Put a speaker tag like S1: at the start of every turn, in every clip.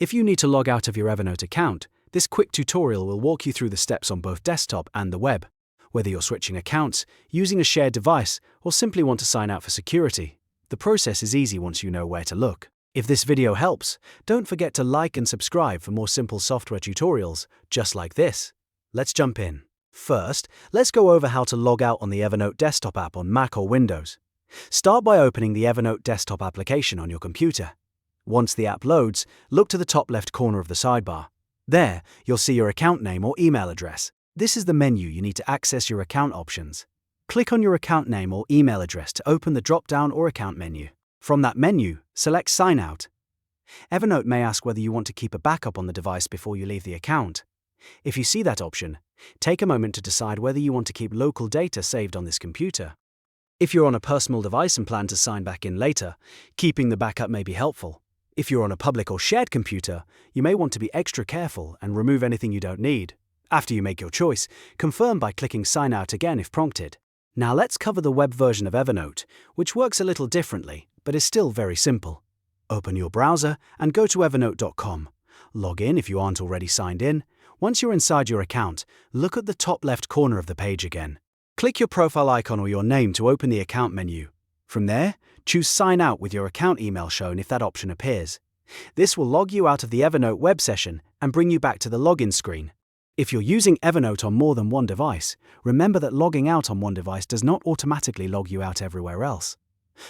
S1: If you need to log out of your Evernote account, this quick tutorial will walk you through the steps on both desktop and the web. Whether you're switching accounts, using a shared device, or simply want to sign out for security, the process is easy once you know where to look. If this video helps, don't forget to like and subscribe for more simple software tutorials just like this. Let's jump in. First, let's go over how to log out on the Evernote Desktop app on Mac or Windows. Start by opening the Evernote Desktop application on your computer. Once the app loads, look to the top left corner of the sidebar. There, you'll see your account name or email address. This is the menu you need to access your account options. Click on your account name or email address to open the drop-down or account menu. From that menu, select Sign Out. Evernote may ask whether you want to keep a backup on the device before you leave the account. If you see that option, take a moment to decide whether you want to keep local data saved on this computer. If you're on a personal device and plan to sign back in later, keeping the backup may be helpful. If you're on a public or shared computer, you may want to be extra careful and remove anything you don't need. After you make your choice, confirm by clicking Sign Out again if prompted. Now let's cover the web version of Evernote, which works a little differently, but is still very simple. Open your browser and go to evernote.com. Log in if you aren't already signed in. Once you're inside your account, look at the top left corner of the page again. Click your profile icon or your name to open the account menu. From there, choose Sign Out with your account email shown if that option appears. This will log you out of the Evernote web session and bring you back to the login screen. If you're using Evernote on more than one device, remember that logging out on one device does not automatically log you out everywhere else.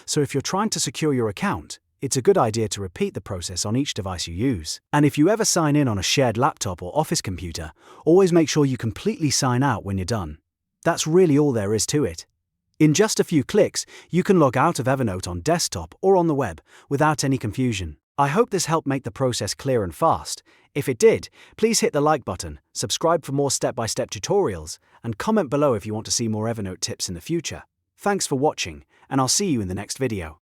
S1: So if you're trying to secure your account, it's a good idea to repeat the process on each device you use. And if you ever sign in on a shared laptop or office computer, always make sure you completely sign out when you're done. That's really all there is to it. In just a few clicks, you can log out of Evernote on desktop or on the web without any confusion. I hope this helped make the process clear and fast. If it did, please hit the like button, subscribe for more step-by-step tutorials, and comment below if you want to see more Evernote tips in the future. Thanks for watching, and I'll see you in the next video.